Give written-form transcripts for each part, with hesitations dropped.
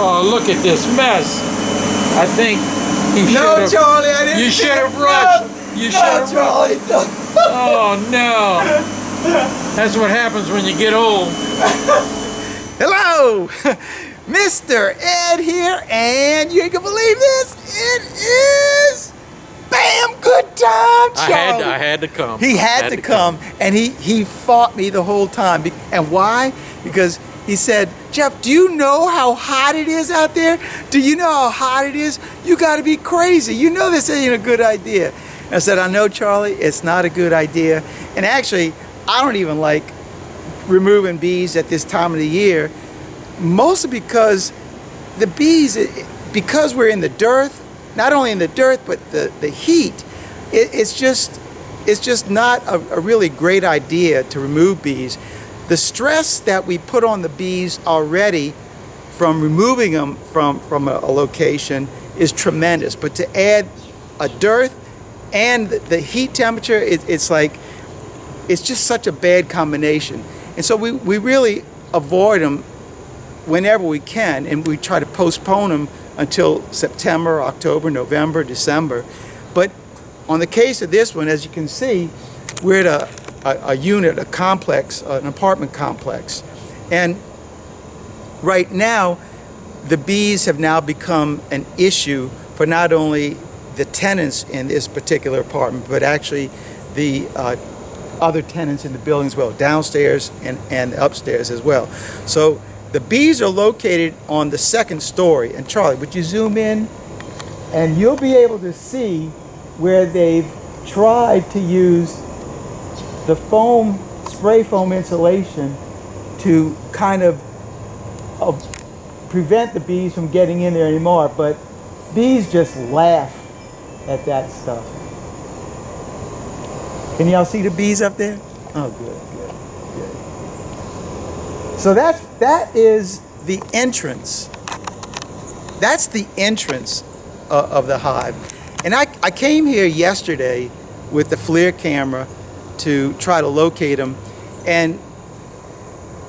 Oh, look at this mess. I think you should No, have... Charlie, I didn't. You should have rushed. You should have Charlie, rushed. no. Oh, no. That's what happens when you get old. Hello, Mr. Ed here, and you can believe this. It is bam, good time, Charlie. I had to come. He had to come, and he fought me the whole time. And why? Because he said, Jeff, do you know how hot it is out there? Do you know how hot it is? You got to be crazy. You know this ain't a good idea. And I said, I know, Charlie, it's not a good idea. And actually, I don't even like removing bees at this time of the year, mostly because the bees, because we're in the dirt, not only in the dirt, but the heat, it's just not a really great idea to remove bees. The stress that we put on the bees already from removing them from a location is tremendous. But to add a dearth and the heat temperature, it's just such a bad combination. And so we really avoid them whenever we can, and we try to postpone them until September, October, November, December. But on the case of this one, as you can see, we're at a unit, a complex, an apartment complex. And right now, the bees have now become an issue for not only the tenants in this particular apartment, but actually the other tenants in the building as well, downstairs and upstairs as well. So the bees are located on the second story. And Charlie, would you zoom in? And you'll be able to see where they've tried to use the spray foam insulation to kind of prevent the bees from getting in there anymore. But bees just laugh at that stuff. Can y'all see the bees up there? Oh, good. So that is the entrance. That's the entrance of the hive. And I came here yesterday with the FLIR camera to try to locate them. And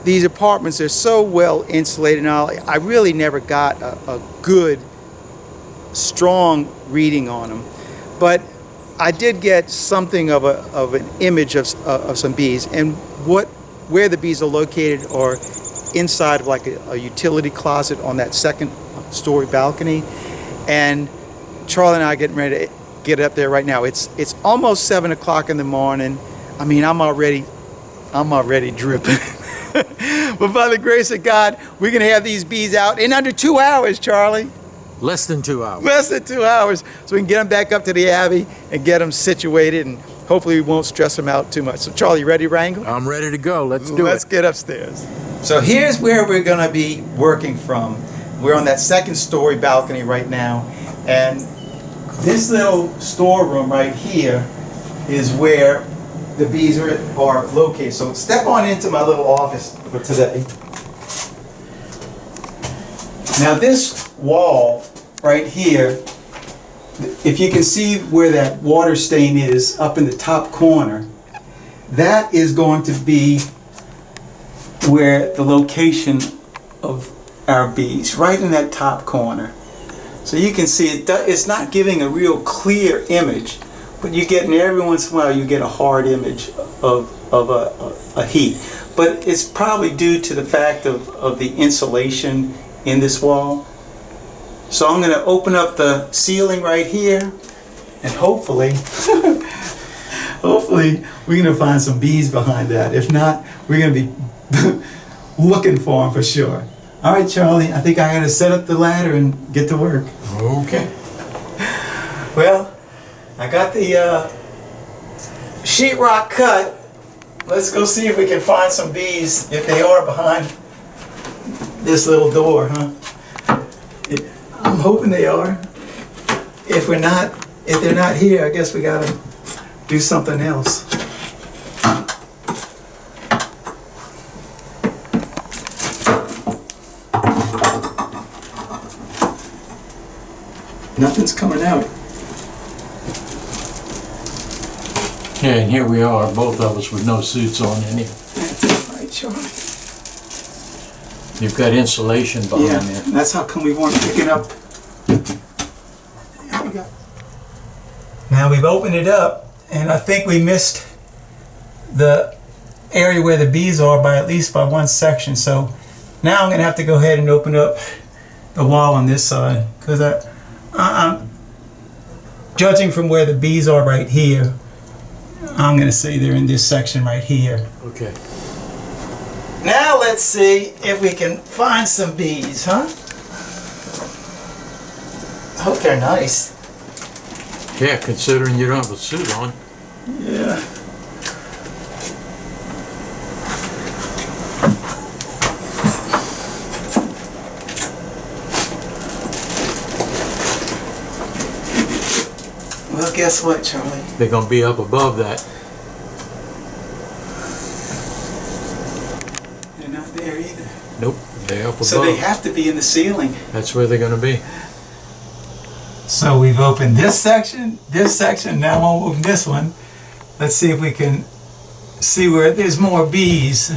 these apartments are so well insulated now, I really never got a good, strong reading on them. But I did get something of an image of some bees, and where the bees are located are inside of like a utility closet on that second story balcony. And Charlie and I are getting ready to get up there right now. It's almost 7 o'clock in the morning. I mean, I'm already dripping. But by the grace of God, we're gonna have these bees out in under 2 hours, Charlie. Less than 2 hours. Less than 2 hours, so we can get them back up to the Abbey and get them situated, and hopefully we won't stress them out too much. So Charlie, you ready, Wrangle? I'm ready to go. Let's do it. Let's get upstairs. So here's where we're gonna be working from. We're on that second story balcony right now, and this little storeroom right here is where the bees are located. So step on into my little office for today. Now this wall right here, if you can see where that water stain is up in the top corner, that is going to be where the location of our bees, right in that top corner. So you can see it's not giving a real clear image, but you get, every once in a while you get a hard image of a heat. But it's probably due to the fact of the insulation in this wall. So I'm going to open up the ceiling right here, and hopefully we're going to find some bees behind that. If not, we're going to be looking for them for sure. All right, Charlie, I think I got to set up the ladder and get to work. Okay. Well, I got the sheetrock cut. Let's go see if we can find some bees, if they are behind this little door, huh? I'm hoping they are. If they're not here, I guess we gotta do something else. Nothing's coming out. Yeah, and here we are, both of us with no suits on in here. That's all right, Charlie. You've got insulation behind there. That's how come we weren't picking up. Now we've opened it up, and I think we missed the area where the bees are by at least by one section. So now I'm going to have to go ahead and open up the wall on this side, because I'm judging from where the bees are right here. I'm going to say they're in this section right here. Okay. Now let's see if we can find some bees, huh? I hope they're nice. Yeah, considering you don't have a suit on. Yeah. Well, guess what, Charlie? They're going to be up above that. They're not there either. Nope, they're up above. So they have to be in the ceiling. That's where they're going to be. So we've opened this section, now we'll open this one. Let's see if we can see where there's more bees.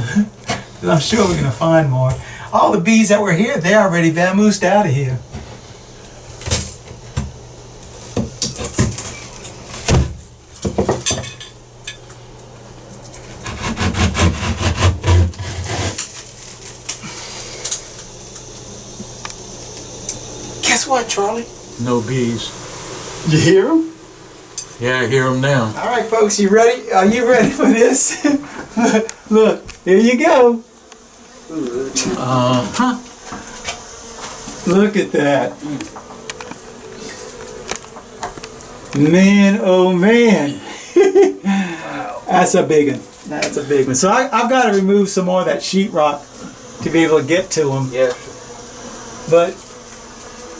I'm sure we're going to find more. All the bees that were here, they're already vamoosed out of here. Guess what, Charlie? No bees. You hear them? Yeah, I hear them now. All right, folks, you ready? Are you ready for this? Look, here you go. Uh-huh. Look at that. Man, oh man. That's a big one. That's a big one. So I've got to remove some more of that sheetrock to be able to get to them. Yeah. But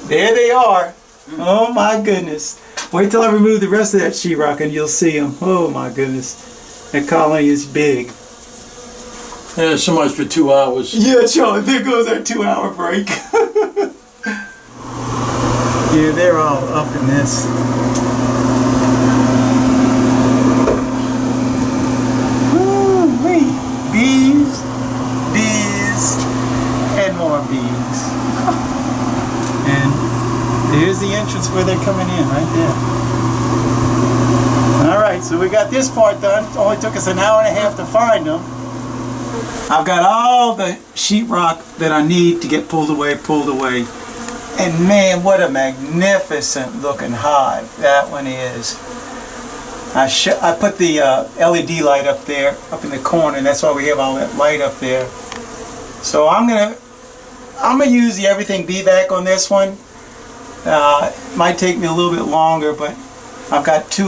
there they are. Oh my goodness. Wait till I remove the rest of that sheetrock and you'll see them. Oh my goodness. That colony is big. Yeah, so much for 2 hours. Yeah, Charlie, there goes our 2-hour break. Yeah, they're all up in this. Woo-wee. Bees, bees, and more bees. And here's the entrance where they're coming in, right there. Alright, so we got this part done. It only took us an hour and a half to find them. I've got all the sheetrock that I need to get pulled away. And man, what a magnificent looking hive that one is. I put the LED light up there, up in the corner, and that's why we have all that light up there. So I'm gonna use the Everything Bee Vac on this one. It might take me a little bit longer, but I've got two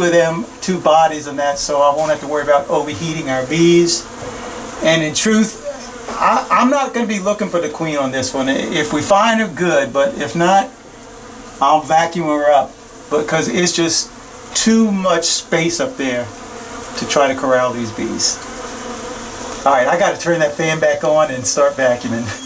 bodies on that, so I won't have to worry about overheating our bees. And in truth, I'm not going to be looking for the queen on this one. If we find her, good, but if not, I'll vacuum her up, because it's just too much space up there to try to corral these bees. Alright, I got to turn that fan back on and start vacuuming.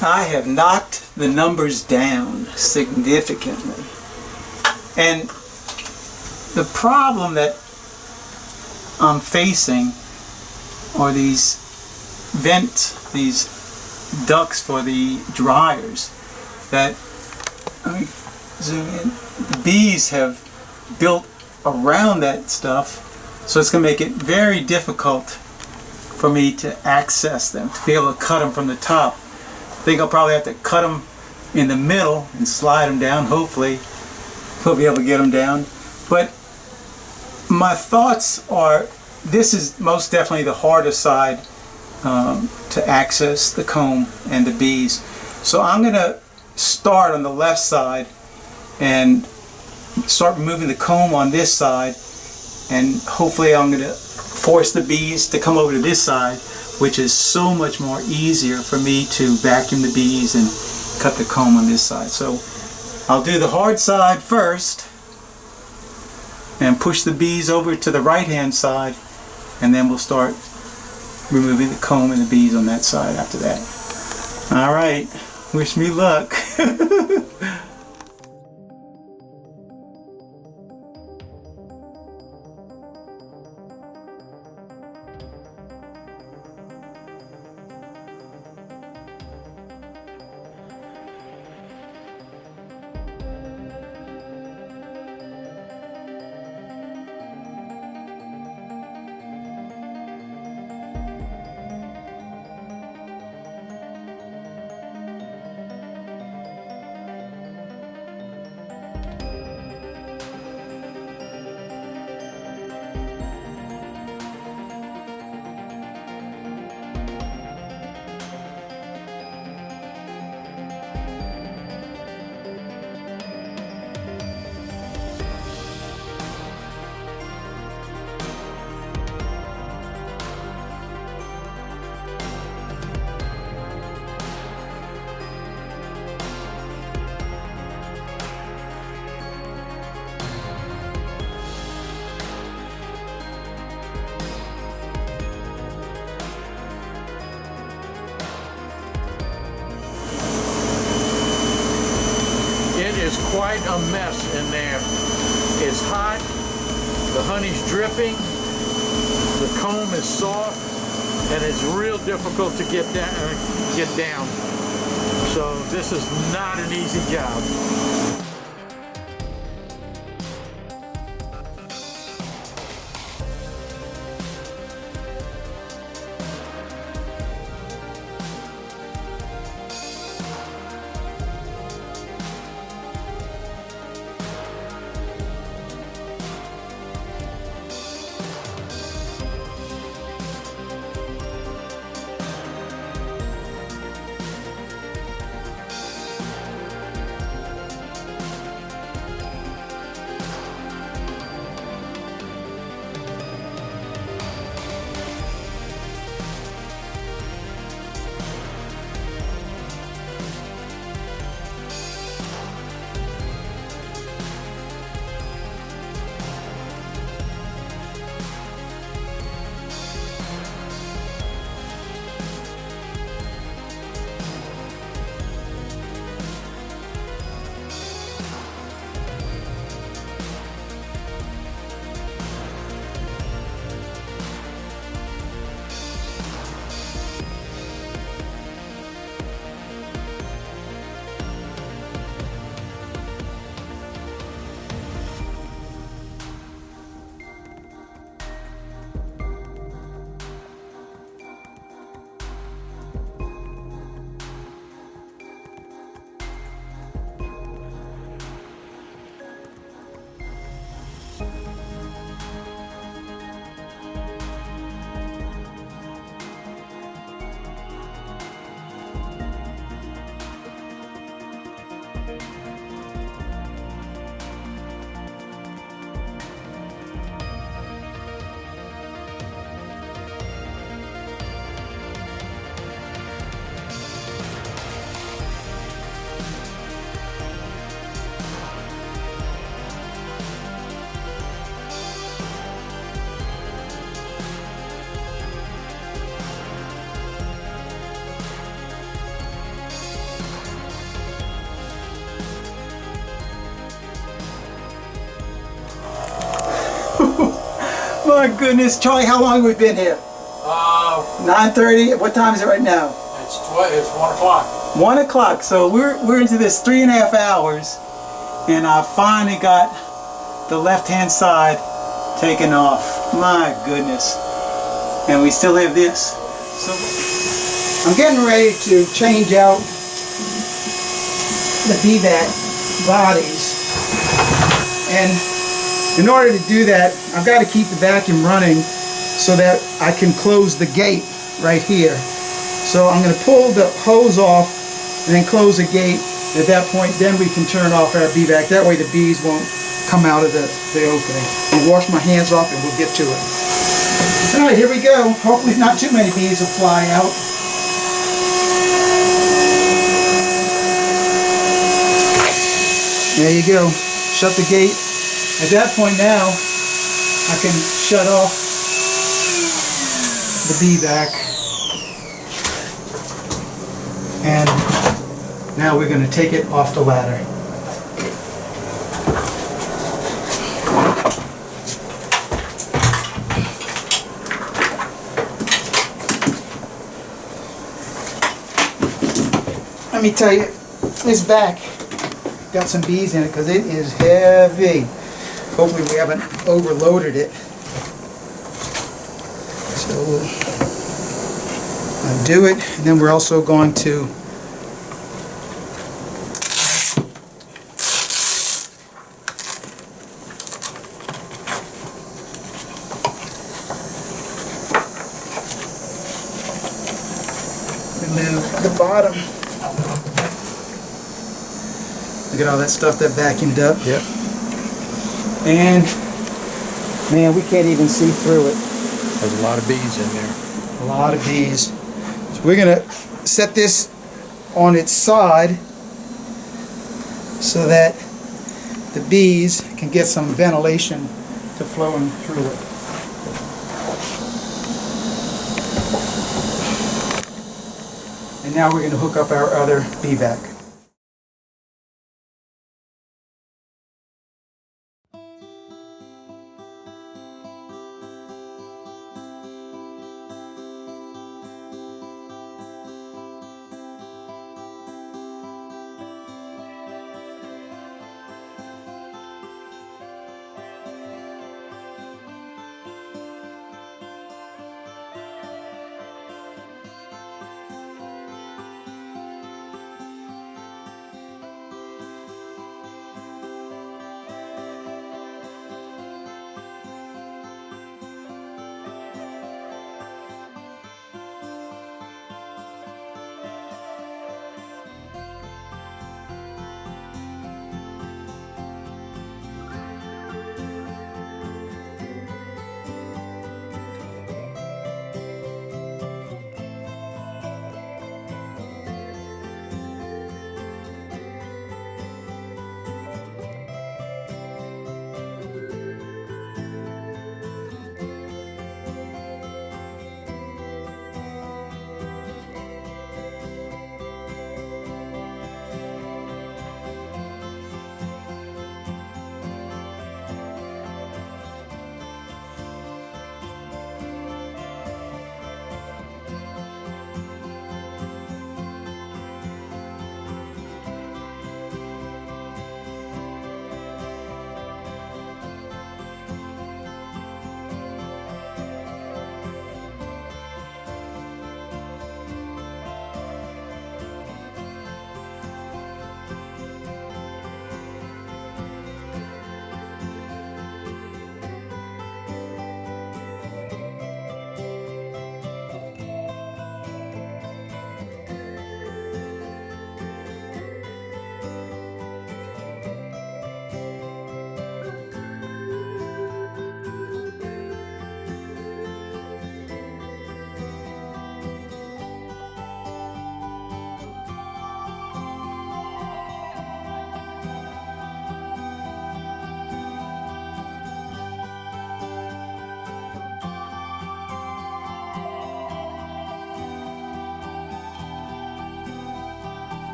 I have knocked the numbers down significantly. And the problem that I'm facing are these vents, these ducts for the dryers that, let me zoom in, the bees have built around that stuff, so it's going to make it very difficult for me to access them, to be able to cut them from the top. I think I'll probably have to cut them in the middle and slide them down. Hopefully we'll be able to get them down. But my thoughts are, this is most definitely the hardest side to access the comb and the bees. So I'm going to start on the left side and start removing the comb on this side, and hopefully I'm going to force the bees to come over to this side, which is so much more easier for me to vacuum the bees and cut the comb on this side. So I'll do the hard side first and push the bees over to the right hand side, and then we'll start removing the comb and the bees on that side after that. All right, wish me luck. Is quite a mess in there. It's hot, the honey's dripping, the comb is soft, and it's real difficult to get down. So this is not an easy job. My goodness, Charlie, how long have we been here? 9:30. What time is it right now? It's 1 o'clock. 1 o'clock. So we're into this 3.5 hours, and I finally got the left-hand side taken off. My goodness. And we still have this. So I'm getting ready to change out the Bee Vac bodies, and in order to do that, I've got to keep the vacuum running so that I can close the gate right here. So I'm going to pull the hose off and then close the gate. At that point, then we can turn off our Bee Vac. That way the bees won't come out of the opening. I'll wash my hands off and we'll get to it. All right, here we go. Hopefully not too many bees will fly out. There you go. Shut the gate. At that point now, I can shut off the Bee Vac. And now we're going to take it off the ladder. Let me tell you, this vac got some bees in it because it is heavy. Hopefully we haven't overloaded it. So we'll undo it, and then we're also going to remove the bottom. Look at all that stuff that vacuumed up. Yep. And man, we can't even see through it. There's a lot of bees in there. A lot of bees. So we're gonna set this on its side so that the bees can get some ventilation to flowing through it. And now we're going to hook up our other Bee Vac.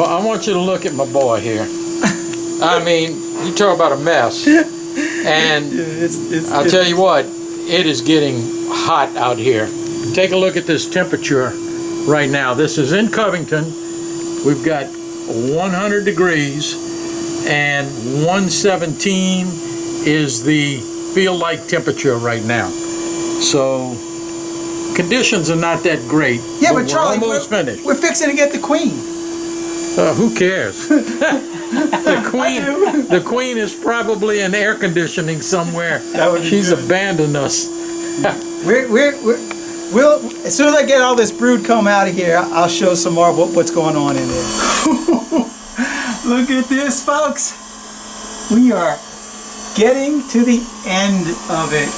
Well, I want you to look at my boy here. I mean, you talk about a mess. And I'll tell you what, it is getting hot out here. Take a look at this temperature right now. This is in Covington. We've got 100 degrees and 117 is the feel-like temperature right now. So conditions are not that great. Yeah, but Charlie, we're almost finished. We're fixing to get the queen. Who cares? The queen is probably in air conditioning somewhere. She's abandoned us. We'll as soon as I get all this brood comb out of here, I'll show some more of what's going on in there. Look at this, folks. We are getting to the end of it.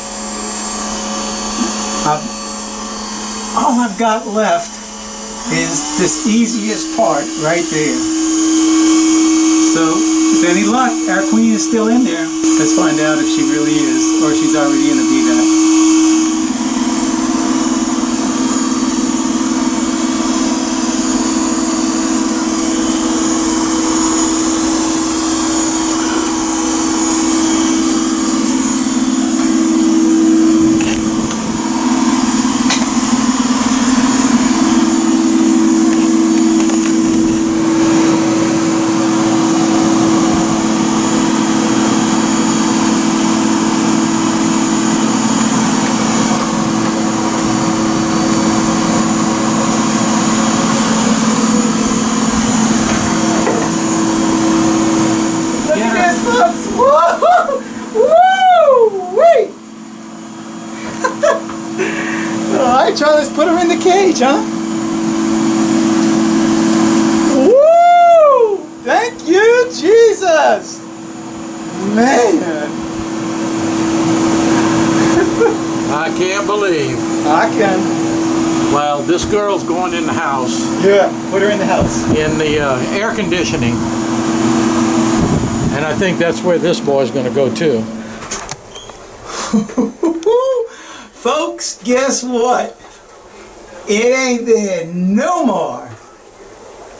All I've got left is this easiest part right there. So, with any luck, our queen is still in there. Let's find out if she really is, or she's already in a Bee Vac. Alright, Charlie, let's put her in the cage, huh? Woo! Thank you, Jesus! Man! I can't believe. I can. Well, this girl's going in the house. Yeah, put her in the house. In the air conditioning. And I think that's where this boy's going to go too. Folks, guess what? It ain't there no more.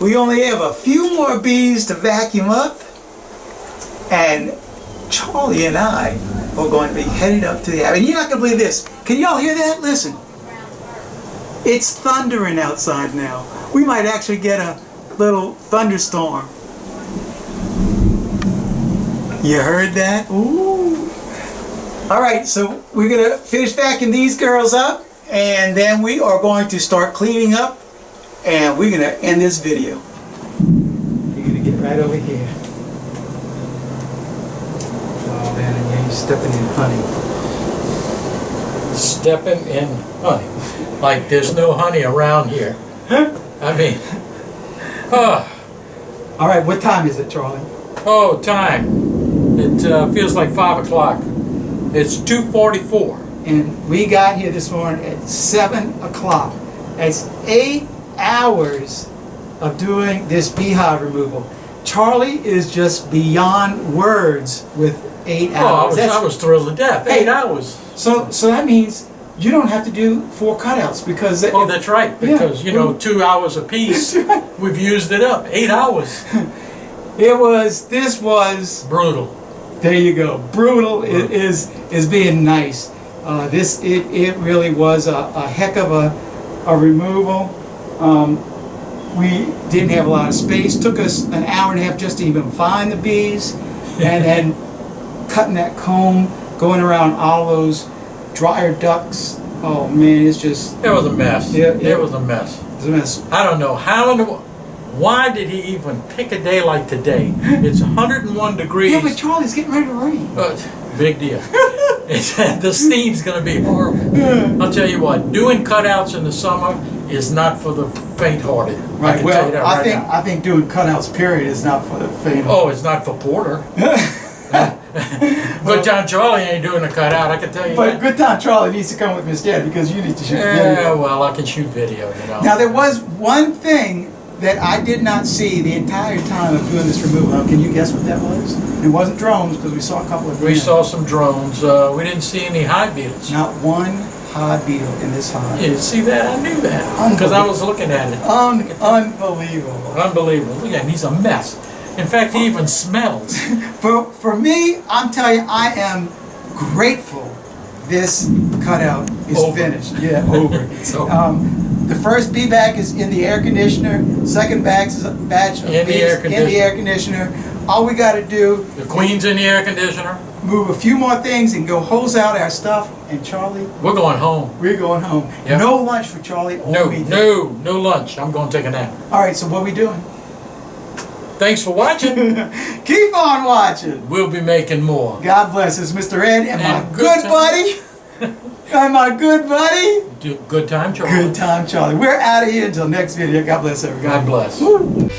We only have a few more bees to vacuum up, and Charlie and I are going to be headed up to the hive. And you're not going to believe this. Can y'all hear that? Listen. It's thundering outside now. We might actually get a little thunderstorm. You heard that? Ooh. All right, so we're going to finish vacuuming these girls up, and then we are going to start cleaning up, and we're going to end this video. You're going to get right over here. Oh man, and you're stepping in honey. Stepping in honey. Like there's no honey around here. I mean, All right, what time is it, Charlie? oh, time. It feels like 5 o'clock. It's 2:44. And we got here this morning at 7 o'clock. That's 8 hours of doing this beehive removal. Charlie is just beyond words with 8 hours. I was thrilled to death. 8 hours. So that means you don't have to do 4 cutouts because... Oh, that's right. Because, you know, 2 hours apiece, we've used it up. 8 hours. This was... Brutal. There you go. Brutal is being nice. It really was a heck of a removal. We didn't have a lot of space. Took us an hour and a half just to even find the bees, and then cutting that comb, going around all those dryer ducts. Oh man, it's just... It was a mess. Yeah. It was a mess. It was a mess. I don't know how in the... Why did he even pick a day like today? It's 101 degrees. Yeah, but Charlie's getting ready to rain. Big deal. The steam's going to be horrible. I'll tell you what, doing cutouts in the summer is not for the faint-hearted. Right. Well, I think doing cutouts period is not for the faint. Oh, it's not for Porter. Good Time Charlie ain't doing a cutout, I can tell you But that. Good Time Charlie needs to come with me instead because you need to shoot video. Yeah, well, I can shoot video, you know. Now there was one thing that I did not see the entire time of doing this removal. Now, can you guess what that was? It wasn't drones because we saw a couple of. We saw some drones. We didn't see any hive beetles. Not one hive beetle in this hive. You see that? I knew that because I was looking at it. Unbelievable. Unbelievable. Look at him. He's a mess. In fact, he even smells. For me, I'm telling you, I am grateful this cutout is Over. finished. Yeah, over. It's over. The first Bee Vac is in the air conditioner. Second batch is a batch of In the bees air in the conditioner. air conditioner. All we got to do The queen's in the air conditioner. move a few more things and go hose out our stuff. And Charlie, We're going home. we're going home. Yeah. No lunch for Charlie or No, me. no lunch. I'm going to take a nap. All right, so what we doing? Thanks for watching. Keep on watching. We'll be making more. God bless us, Mr. Ed, and my And good good buddy. And my good buddy. Good time, Charlie. Good time, Charlie. We're out of here until next video. God bless everybody. God bless. Woo.